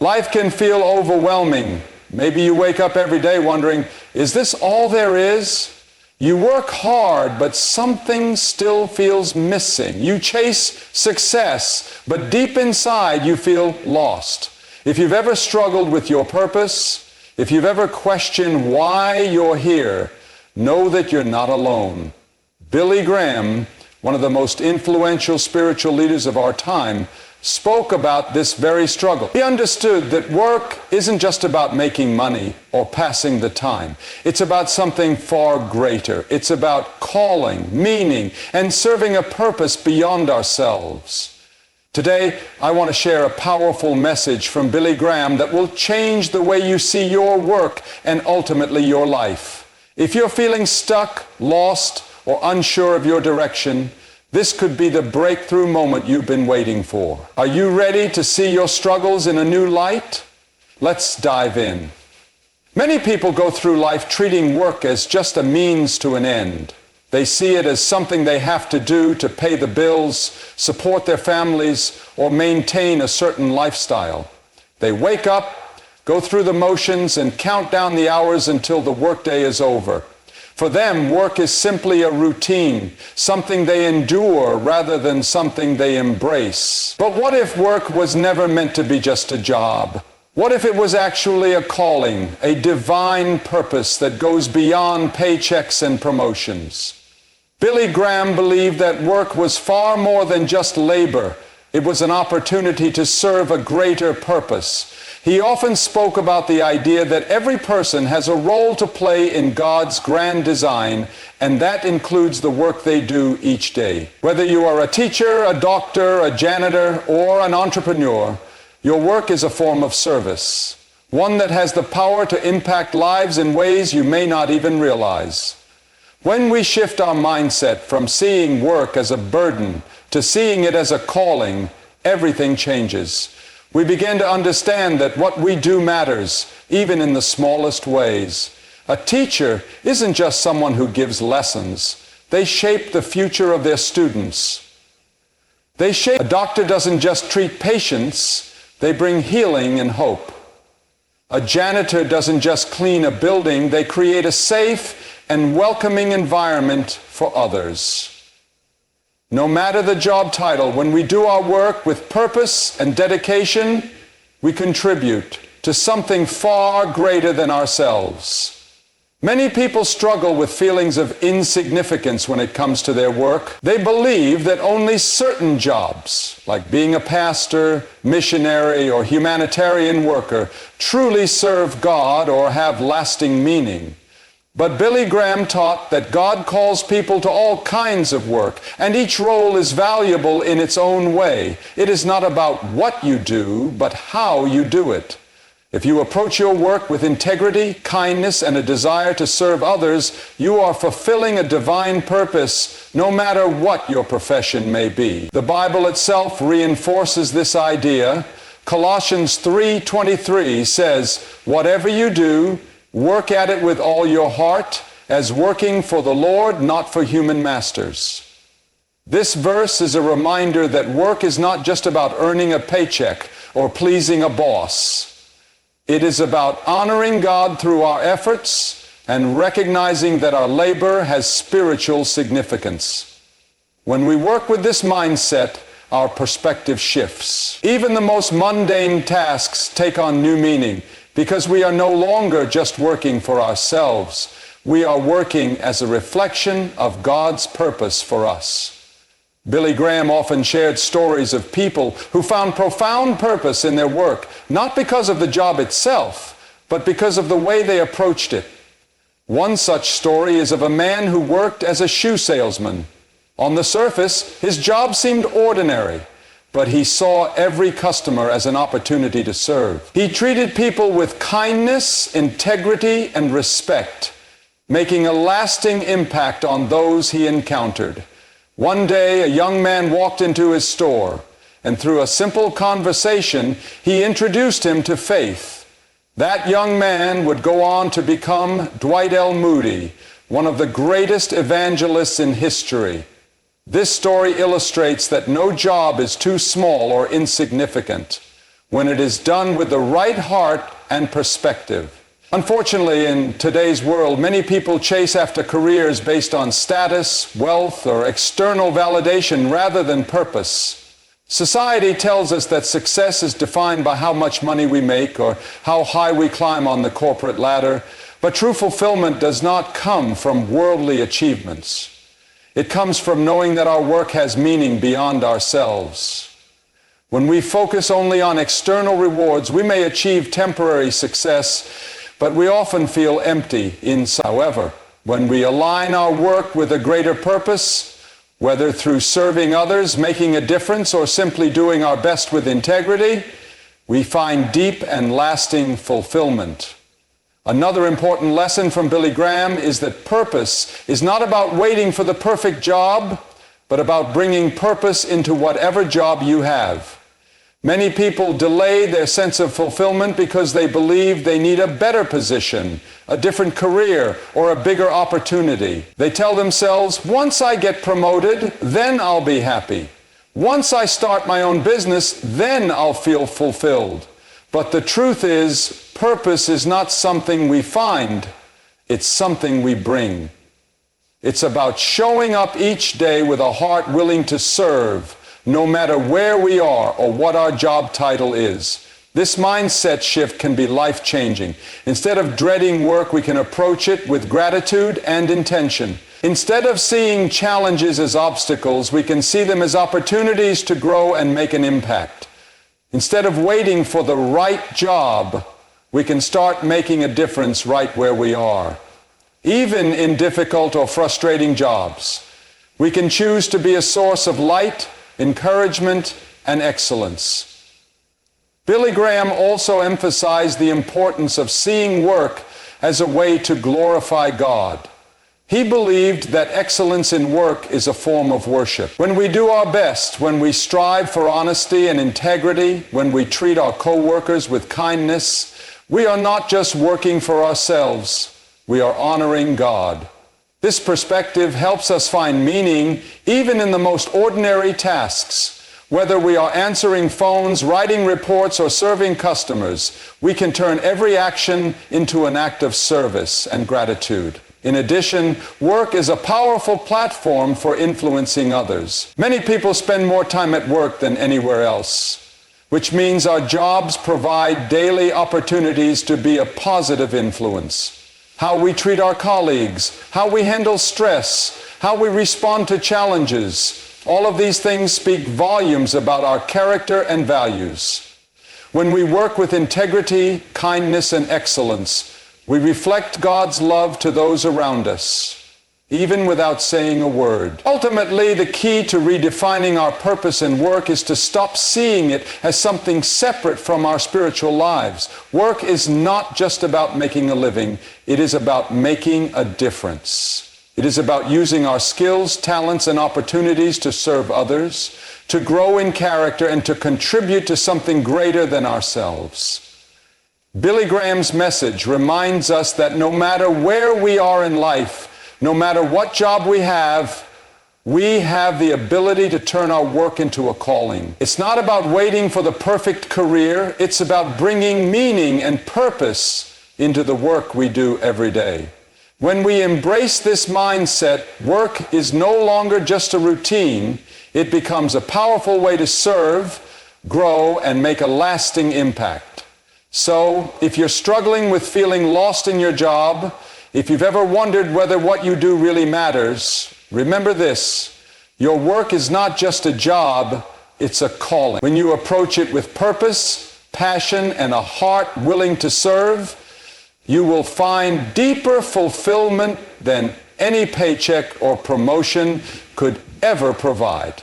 Life can feel overwhelming. Maybe you wake up every day wondering, is this all there is? You work hard, but something still feels missing. You chase success, but deep inside you feel lost. If you've ever struggled with your purpose, if you've ever questioned why you're here, know that you're not alone. Billy Graham, one of the most influential spiritual leaders of our time, spoke about this very struggle. He understood that work isn't just about making money or passing the time. It's about something far greater. It's about calling, meaning, and serving a purpose beyond ourselves. Today, I want to share a powerful message from Billy Graham that will change the way you see your work and ultimately your life. If you're feeling stuck, lost, or unsure of your direction, this could be the breakthrough moment you've been waiting for. Are you ready to see your struggles in a new light? Let's dive in. Many people go through life treating work as just a means to an end. They see it as something they have to do to pay the bills, support their families, or maintain a certain lifestyle. They wake up, go through the motions, and count down the hours until the workday is over. For them, work is simply a routine, something they endure rather than something they embrace. But what if work was never meant to be just a job? What if it was actually a calling, a divine purpose that goes beyond paychecks and promotions? Billy Graham believed that work was far more than just labor. It was an opportunity to serve a greater purpose. He often spoke about the idea that every person has a role to play in God's grand design, and that includes the work they do each day. Whether you are a teacher, a doctor, a janitor, or an entrepreneur, your work is a form of service, one that has the power to impact lives in ways you may not even realize. When we shift our mindset from seeing work as a burden to seeing it as a calling, everything changes. We begin to understand that what we do matters, even in the smallest ways. A teacher isn't just someone who gives lessons. They shape the future of their students. A doctor doesn't just treat patients, they bring healing and hope. A janitor doesn't just clean a building, they create a safe and welcoming environment for others. No matter the job title, when we do our work with purpose and dedication, we contribute to something far greater than ourselves. Many people struggle with feelings of insignificance when it comes to their work. They believe that only certain jobs, like being a pastor, missionary, or humanitarian worker, truly serve God or have lasting meaning. But Billy Graham taught that God calls people to all kinds of work, and each role is valuable in its own way. It is not about what you do, but how you do it. If you approach your work with integrity, kindness, and a desire to serve others, you are fulfilling a divine purpose, no matter what your profession may be. The Bible itself reinforces this idea. Colossians 3:23 says, "Whatever you do, work at it with all your heart, as working for the Lord, not for human masters." This verse is a reminder that work is not just about earning a paycheck or pleasing a boss. It is about honoring God through our efforts and recognizing that our labor has spiritual significance. When we work with this mindset, our perspective shifts. Even the most mundane tasks take on new meaning, because we are no longer just working for ourselves. We are working as a reflection of God's purpose for us. Billy Graham often shared stories of people who found profound purpose in their work, not because of the job itself, but because of the way they approached it. One such story is of a man who worked as a shoe salesman. On the surface, his job seemed ordinary, but he saw every customer as an opportunity to serve. He treated people with kindness, integrity, and respect, making a lasting impact on those he encountered. One day, a young man walked into his store, and through a simple conversation, he introduced him to faith. That young man would go on to become Dwight L. Moody, one of the greatest evangelists in history. This story illustrates that no job is too small or insignificant. when it is done with the right heart and perspective. Unfortunately, in today's world, many people chase after careers based on status, wealth, or external validation rather than purpose. Society tells us that success is defined by how much money we make or how high we climb on the corporate ladder, but true fulfillment does not come from worldly achievements. It comes from knowing that our work has meaning beyond ourselves. When we focus only on external rewards, we may achieve temporary success, but we often feel empty inside. However, when we align our work with a greater purpose, whether through serving others, making a difference, or simply doing our best with integrity, we find deep and lasting fulfillment. Another important lesson from Billy Graham is that purpose is not about waiting for the perfect job, but about bringing purpose into whatever job you have. Many people delay their sense of fulfillment because they believe they need a better position, a different career, or a bigger opportunity. They tell themselves, once I get promoted, then I'll be happy. Once I start my own business, then I'll feel fulfilled. But the truth is, purpose is not something we find, it's something we bring. It's about showing up each day with a heart willing to serve, no matter where we are or what our job title is. This mindset shift can be life-changing. Instead of dreading work, we can approach it with gratitude and intention. Instead of seeing challenges as obstacles, we can see them as opportunities to grow and make an impact. Instead of waiting for the right job, we can start making a difference right where we are. Even in difficult or frustrating jobs, we can choose to be a source of light, encouragement, and excellence. Billy Graham also emphasized the importance of seeing work as a way to glorify God. He believed that excellence in work is a form of worship. When we do our best, when we strive for honesty and integrity, when we treat our co-workers with kindness, we are not just working for ourselves, we are honoring God. This perspective helps us find meaning even in the most ordinary tasks. Whether we are answering phones, writing reports, or serving customers, we can turn every action into an act of service and gratitude. In addition, work is a powerful platform for influencing others. Many people spend more time at work than anywhere else, which means our jobs provide daily opportunities to be a positive influence. How we treat our colleagues, how we handle stress, how we respond to challenges. All of these things speak volumes about our character and values. When we work with integrity, kindness, and excellence, we reflect God's love to those around us, even without saying a word. Ultimately, the key to redefining our purpose in work is to stop seeing it as something separate from our spiritual lives. Work is not just about making a living, it is about making a difference. It is about using our skills, talents, and opportunities to serve others, to grow in character, and to contribute to something greater than ourselves. Billy Graham's message reminds us that no matter where we are in life, no matter what job we have the ability to turn our work into a calling. It's not about waiting for the perfect career. It's about bringing meaning and purpose into the work we do every day. When we embrace this mindset, work is no longer just a routine. It becomes a powerful way to serve, grow, and make a lasting impact. So, if you're struggling with feeling lost in your job, if you've ever wondered whether what you do really matters, remember this: your work is not just a job, it's a calling. When you approach it with purpose, passion, and a heart willing to serve, you will find deeper fulfillment than any paycheck or promotion could ever provide.